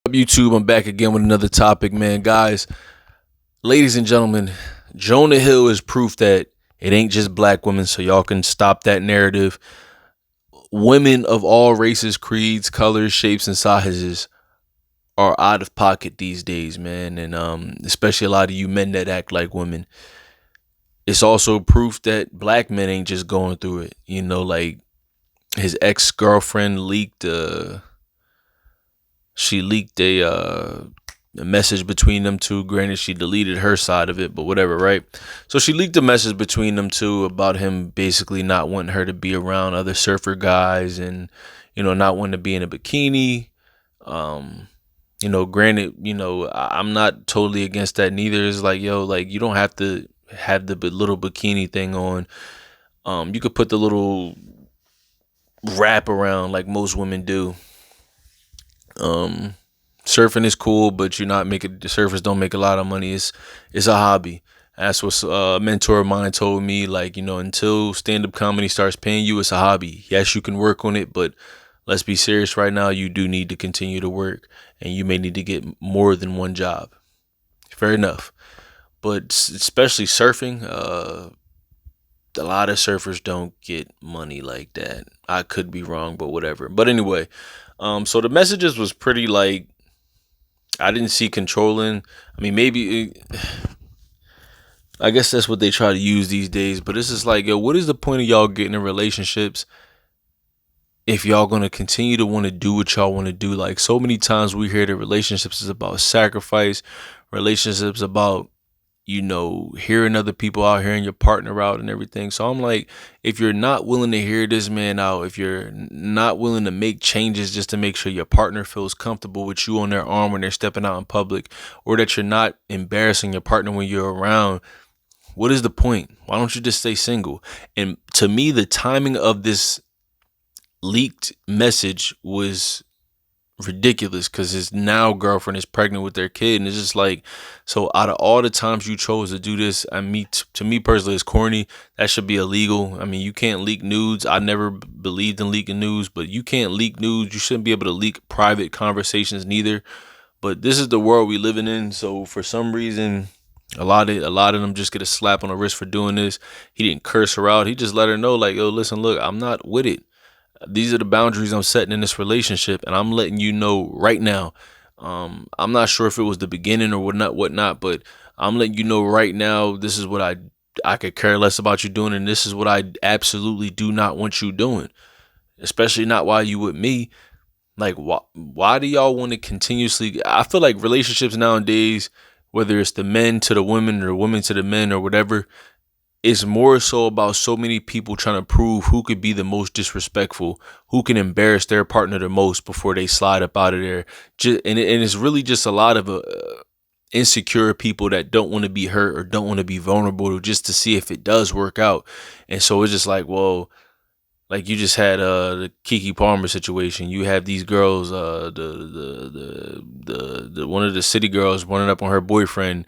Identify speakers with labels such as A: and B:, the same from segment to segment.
A: Up YouTube? I'm back again with another topic, man. Guys, ladies and gentlemen, Jonah Hill is proof that it ain't just black women, so y'all can stop that narrative. Women of all races, creeds, colors, shapes, and sizes are out of pocket these days, man. And especially a lot of you men that act like women. It's also proof that black men ain't just going through it. Like his ex-girlfriend leaked she leaked a message between them two. Granted, she deleted her side of it, but whatever, right? So she leaked a message between them two about him basically not wanting her to be around other surfer guys and, not wanting to be in a bikini. Um, Granted, I'm not totally against that neither. It's like, yo, like you don't have to have the little bikini thing on. You could put the little wrap around like most women do. Um, Surfing is cool, but you're not making the surfers don't make a lot of money. It's a hobby. That's what a mentor of mine told me. Like, until stand up comedy starts paying you, it's a hobby. Yes, you can work on it, but let's be serious right now. You do need to continue to work, and you may need to get more than one job. Fair enough. But especially surfing, a lot of surfers don't get money like that. I could be wrong, but whatever. But anyway, so the messages was pretty like I didn't see controlling. I mean, maybe I guess that's what they try to use these days. But it's just like, yo, what is the point of y'all getting in relationships if y'all gonna continue to want to do what y'all want to do? Like so many times we hear that relationships is about sacrifice, relationships about hearing other people out, hearing your partner out and everything. So I'm like, if you're not willing to hear this man out, if you're not willing to make changes just to make sure your partner feels comfortable with you on their arm when they're stepping out in public, or that you're not embarrassing your partner when you're around, what is the point? Why don't you just stay single? And to me, the timing of this leaked message was ridiculous because his now girlfriend is pregnant with their kid, and it's just like, so out of all the times you chose to do this, to me personally, it's corny. That should be illegal. I mean, you can't leak nudes. I never believed in leaking nudes, but you can't leak nudes. You shouldn't be able to leak private conversations neither. But this is the world we living in, so for some reason a lot of them just get a slap on the wrist for doing this. He didn't curse her out. He just let her know, like, yo, listen, look, I'm not with it. These are the boundaries I'm setting in this relationship, and I'm letting you know right now. I'm not sure if it was the beginning or whatnot, but I'm letting you know right now. This is what I could care less about you doing, and this is what I absolutely do not want you doing, especially not while you with me. Like, why do y'all want to continuously? I feel like relationships nowadays, whether it's the men to the women or women to the men or whatever, it's more so about so many people trying to prove who could be the most disrespectful, who can embarrass their partner the most before they slide up out of there. And it's really just a lot of insecure people that don't want to be hurt or don't want to be vulnerable just to see if it does work out. And so it's just like, well, like you just had the Kiki Palmer situation. You have these girls, the one of the city girls running up on her boyfriend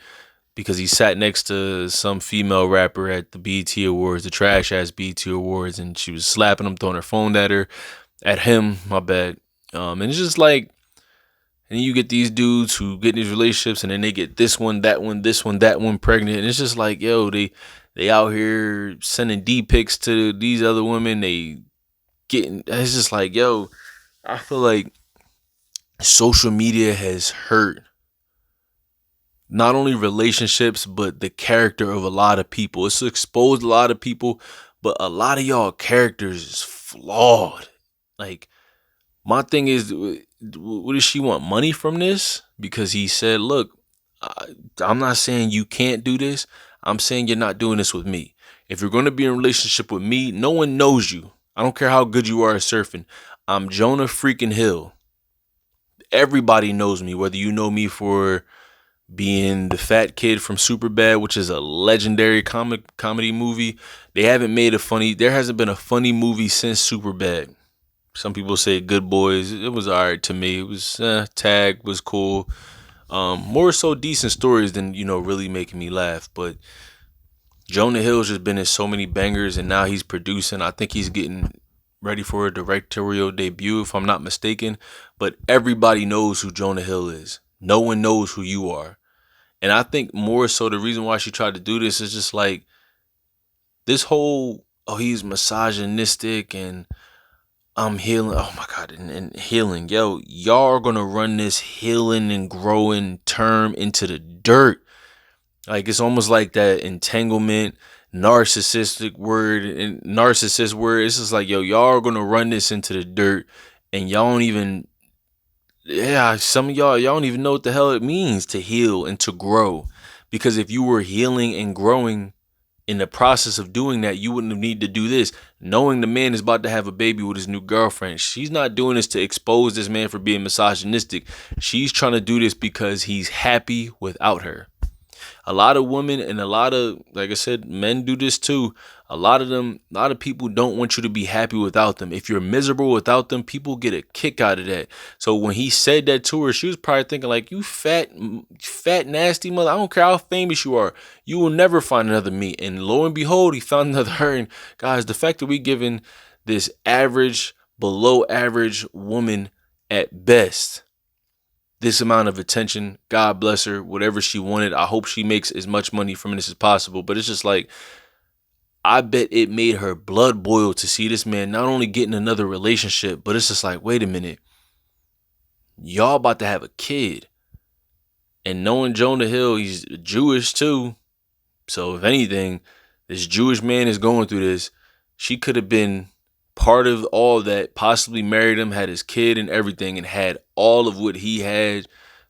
A: because he sat next to some female rapper at the BET Awards, the trash ass BET Awards, and she was slapping him, throwing her phone at him, my bad. And it's just like, and you get these dudes who get in these relationships, and then they get this one, that one, this one, that one pregnant, and it's just like, yo, they out here sending D pics to these other women. It's just like, yo, I feel like social media has hurt not only relationships, but the character of a lot of people. It's exposed a lot of people, but a lot of y'all characters is flawed. Like, my thing is, what does she want money from this? Because he said, look, I'm not saying you can't do this. I'm saying you're not doing this with me. If you're going to be in a relationship with me, no one knows you. I don't care how good you are at surfing. I'm Jonah freaking Hill. Everybody knows me, whether you know me for being the fat kid from Superbad, which is a legendary comedy movie. There hasn't been a funny movie since Superbad. Some people say Good Boys. It was alright to me. It was Tag was cool. More so decent stories than really making me laugh. But Jonah Hill's just been in so many bangers, and now he's producing. I think he's getting ready for a directorial debut, if I'm not mistaken. But everybody knows who Jonah Hill is. No one knows who you are. And I think more so the reason why she tried to do this is just like this whole, oh, he's misogynistic and I'm healing. Oh my God. And healing. Yo, y'all are going to run this healing and growing term into the dirt. Like it's almost like that entanglement, narcissistic word and narcissist word. It's just like, yo, y'all are going to run this into the dirt and y'all don't even, yeah, some of y'all don't even know what the hell it means to heal and to grow. Because if you were healing and growing in the process of doing that, you wouldn't have need to do this. Knowing the man is about to have a baby with his new girlfriend, she's not doing this to expose this man for being misogynistic. She's trying to do this because he's happy without her. A lot of women and a lot of, like I said, men do this too. A lot of people don't want you to be happy without them. If you're miserable without them, people get a kick out of that. So when he said that to her, she was probably thinking like, you fat, nasty mother. I don't care how famous you are. You will never find another me. And lo and behold, he found another her. And guys, the fact that we giving this average, below average woman at best this amount of attention, God bless her, whatever she wanted. I hope she makes as much money from this as possible. But it's just like, I bet it made her blood boil to see this man not only getting another relationship, but it's just like, wait a minute. Y'all about to have a kid. And knowing Jonah Hill, he's Jewish too. So if anything, this Jewish man is going through this. She could have been part of all that, possibly married him, had his kid and everything, and had all of what he had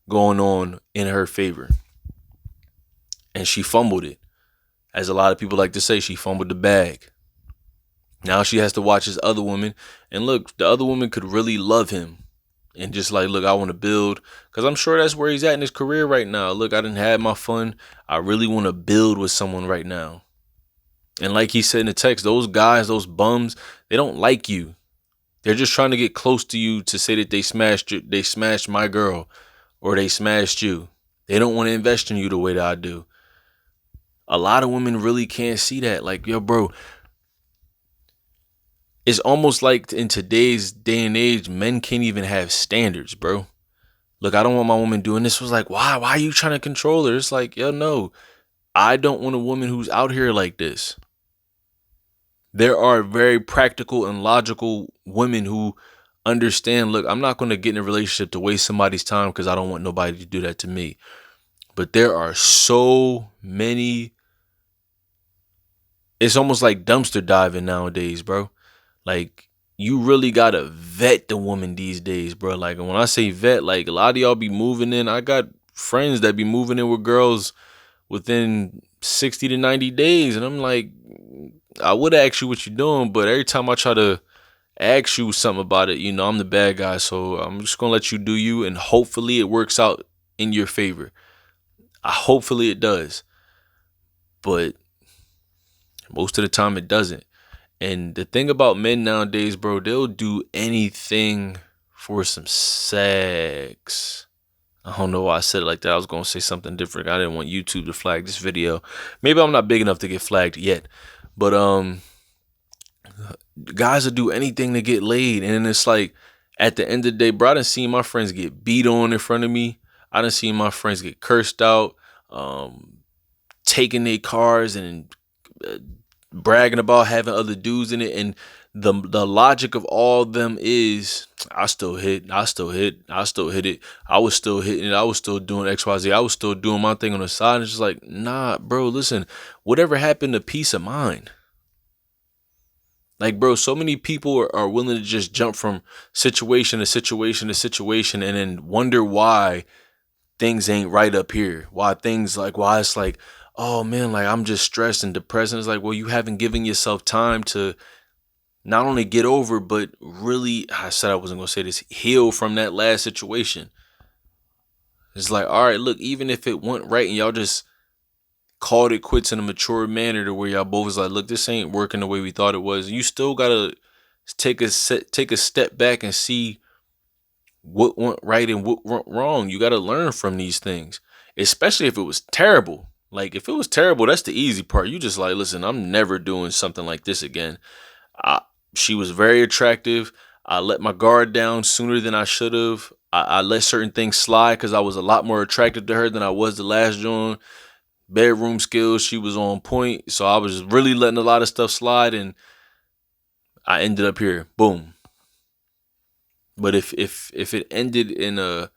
A: going on in her favor. And she fumbled it. As a lot of people like to say, she fumbled the bag. Now she has to watch this other woman. And look, the other woman could really love him. And just like, look, I want to build. Because I'm sure that's where he's at in his career right now. Look, I didn't have my fun. I really want to build with someone right now. And like he said in the text, those guys, those bums, they don't like you. They're just trying to get close to you to say that they smashed my girl, or they smashed you. They don't want to invest in you the way that I do. A lot of women really can't see that. Like, yo, bro, it's almost like in today's day and age, men can't even have standards, bro. Look, I don't want my woman doing this. It was like, why? Why are you trying to control her? It's like, yo, no, I don't want a woman who's out here like this. There are very practical and logical women who understand, look, I'm not going to get in a relationship to waste somebody's time because I don't want nobody to do that to me. But there are so many. It's almost like dumpster diving nowadays, bro. Like, you really got to vet the woman these days, bro. Like, when I say vet, like, a lot of y'all be moving in. I got friends that be moving in with girls within 60 to 90 days. And I'm like, I would ask you what you're doing, but every time I try to ask you something about it, you know, I'm the bad guy. So I'm just going to let you do you, and hopefully it works out in your favor. Hopefully it does. But most of the time it doesn't. And the thing about men nowadays, bro, they'll do anything for some sex. I don't know why I said it like that. I was going to say something different. I didn't want YouTube to flag this video. Maybe I'm not big enough to get flagged yet. But guys will do anything to get laid. And it's like, at the end of the day, bro, I done seen my friends get beat on in front of me. I done seen my friends get cursed out, taking their cars and bragging about having other dudes in it. And the logic of all of them is, I still hit it. I was still hitting it. I was still doing XYZ. I was still doing my thing on the side. And it's just like, nah, bro, listen, whatever happened to peace of mind? Like, bro, so many people are willing to just jump from situation to situation to situation and then wonder why things ain't right up here. Why it's like, oh man, like I'm just stressed and depressed. And it's like, well, you haven't given yourself time to not only get over, but really, I said I wasn't going to say this, heal from that last situation. It's like, all right, look, even if it went right and y'all just called it quits in a mature manner to where y'all both was like, look, this ain't working the way we thought it was. You still gotta take a step back and see what went right and what went wrong. You gotta learn from these things, especially if it was terrible. Like, if it was terrible, that's the easy part. You just like, listen, I'm never doing something like this again. She was very attractive. I let my guard down sooner than I should have. I let certain things slide because I was a lot more attracted to her than I was the last John. Bedroom skills, she was on point. So I was really letting a lot of stuff slide, and I ended up here. Boom. But if it ended in a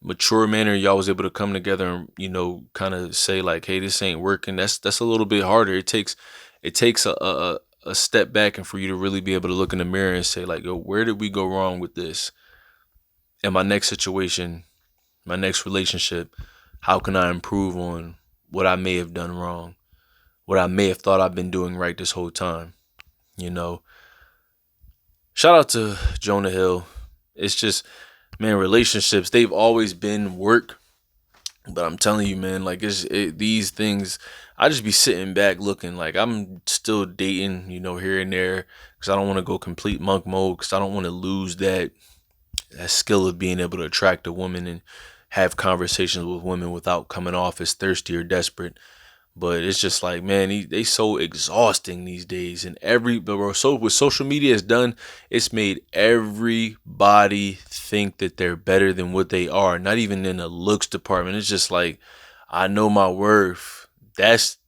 A: mature manner, y'all was able to come together and kind of say like, hey, this ain't working. That's a little bit harder. It takes a step back, and for you to really be able to look in the mirror and say like, yo, where did we go wrong with this? In my next situation, my next relationship, how can I improve on what I may have done wrong, what I may have thought I've been doing right this whole time? You know, shout out to Jonah Hill. It's just, man, relationships, they've always been work. But I'm telling you, man, like these things, I just be sitting back looking like I'm still dating, here and there, because I don't want to go complete monk mode, because I don't want to lose that skill of being able to attract a woman and have conversations with women without coming off as thirsty or desperate. But it's just like, man, they so exhausting these days. And so what social media has done, it's made everybody think that they're better than what they are. Not even in the looks department. It's just like, I know my worth. That's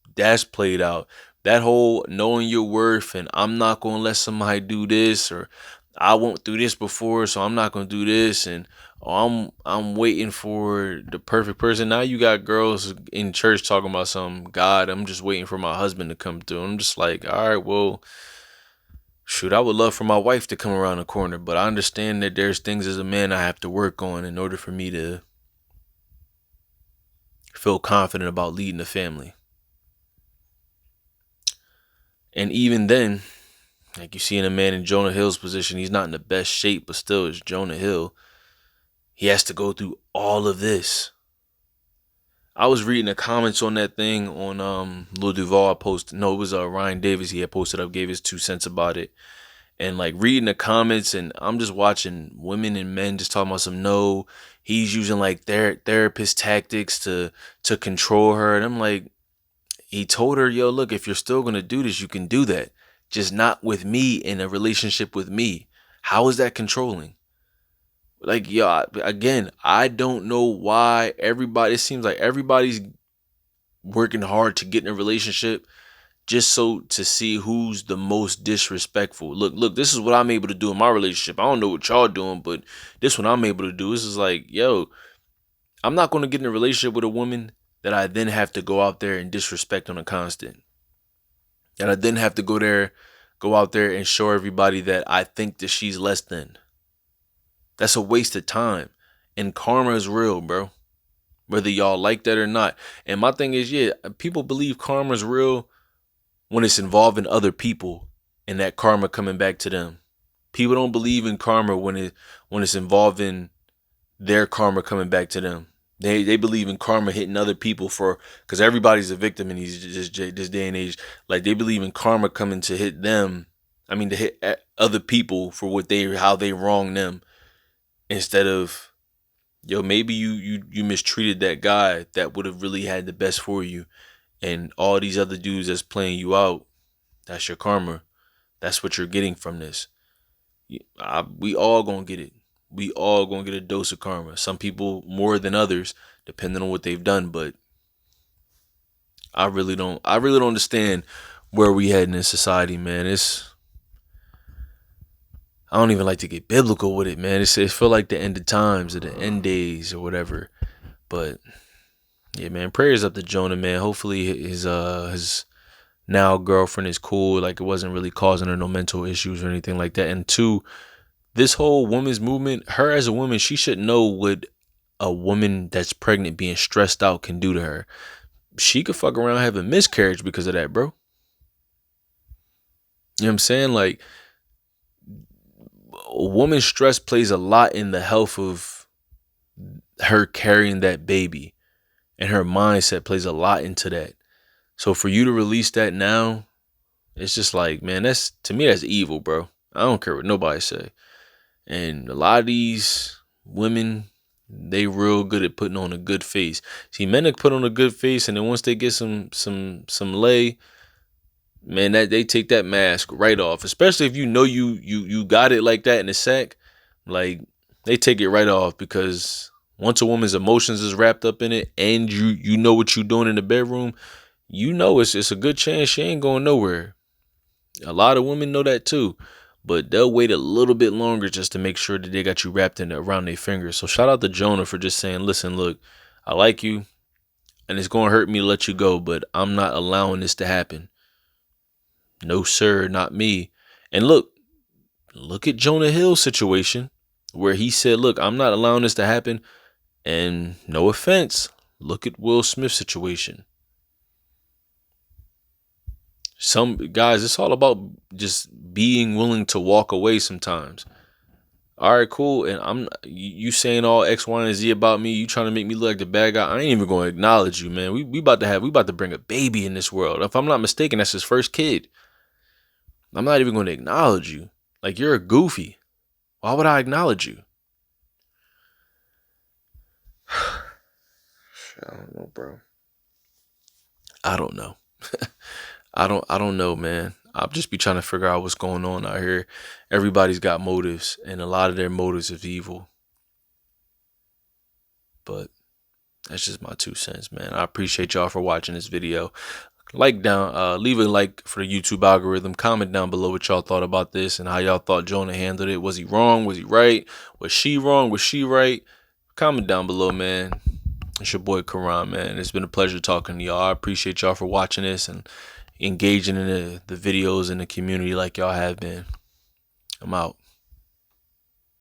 A: played out. That whole knowing your worth, and I'm not gonna let somebody do this, or I went through this before, so I'm not gonna do this, and I'm waiting for the perfect person. Now you got girls in church talking about some God. I'm just waiting for my husband to come through. I'm just like, all right, well, shoot, I would love for my wife to come around the corner, but I understand that there's things as a man I have to work on in order for me to feel confident about leading the family. And even then, like you see in a man in Jonah Hill's position, he's not in the best shape, but still, it's Jonah Hill. He has to go through all of this. I was reading the comments on that thing on Lil Duval. I posted, no, it was Ryan Davis. He had posted up, gave his 2 cents about it, and like reading the comments, and I'm just watching women and men just talking about some, no, he's using like their therapist tactics to control her, and I'm like, he told her, yo, look, if you're still gonna do this, you can do that, just not with me, in a relationship with me. How is that controlling? Like, yeah, again, I don't know why everybody, it seems like everybody's working hard to get in a relationship just so to see who's the most disrespectful. Look, this is what I'm able to do in my relationship. I don't know what y'all doing, but this what I'm able to do. This is like, yo, I'm not going to get in a relationship with a woman that I then have to go out there and disrespect on a constant. That I then have to go out there and show everybody that I think that she's less than. That's a waste of time. And karma is real, bro. Whether y'all like that or not. And my thing is, yeah, people believe karma is real when it's involving other people and that karma coming back to them. People don't believe in karma when it's involving their karma coming back to them. They believe in karma hitting other people for, because everybody's a victim in this day and age. Like, they believe in karma coming to hit them. I mean, to hit other people for how they wrong them, instead of, yo, maybe you mistreated that guy that would have really had the best for you, and all these other dudes that's playing you out, that's your karma. That's what you're getting from this. We all gonna get it. We all gonna get a dose of karma. Some people more than others, depending on what they've done. But I really don't. I really don't understand where we heading in society, man. I don't even like to get biblical with it, man. It feel like the end of times or the end days or whatever. But yeah, man, prayers up to Jonah, man. Hopefully his now girlfriend is cool. Like, it wasn't really causing her no mental issues or anything like that. And two, this whole women's movement, her as a woman, she should know what a woman that's pregnant being stressed out can do to her. She could fuck around having miscarriage because of that, bro. You know what I'm saying? Like, a woman's stress plays a lot in the health of her carrying that baby, and her mindset plays a lot into that. So for you to release that now, it's just like, man, that's, to me, that's evil, bro. I don't care what nobody say. And a lot of these women, they real good at putting on a good face. See, men that put on a good face, and then once they get some lay, man, that they take that mask right off, especially if you know you got it like that in the sack. Like, they take it right off, because once a woman's emotions is wrapped up in it, and you know what you're doing in the bedroom, you know it's a good chance she ain't going nowhere. A lot of women know that too, but they'll wait a little bit longer just to make sure that they got you wrapped in around their fingers. So shout out to Jonah for just saying, listen, look, I like you, and it's gonna hurt me to let you go, but I'm not allowing this to happen. No, sir, not me. And look at Jonah Hill's situation, where he said, look, I'm not allowing this to happen. And no offense, look at Will Smith's situation. Some guys, it's all about just being willing to walk away sometimes. All right, cool. And you saying all X, Y, and Z about me. You trying to make me look like the bad guy. I ain't even going to acknowledge you, man. We about to bring a baby in this world. If I'm not mistaken, that's his first kid. I'm not even going to acknowledge you. Like, you're a goofy. Why would I acknowledge you? I don't know, bro. I don't know. I don't know, man. I'll just be trying to figure out what's going on out here. Everybody's got motives, and a lot of their motives is evil. But that's just my 2 cents, man. I appreciate y'all for watching this video. Leave a like for the YouTube algorithm. Comment down below what y'all thought about this and how y'all thought Jonah handled it. Was he wrong? Was he right? Was she wrong? Was she right? Comment down below, man. It's your boy Karan, man. It's been a pleasure talking to y'all. I appreciate y'all for watching this and engaging in the videos in the community like y'all have been. I'm out.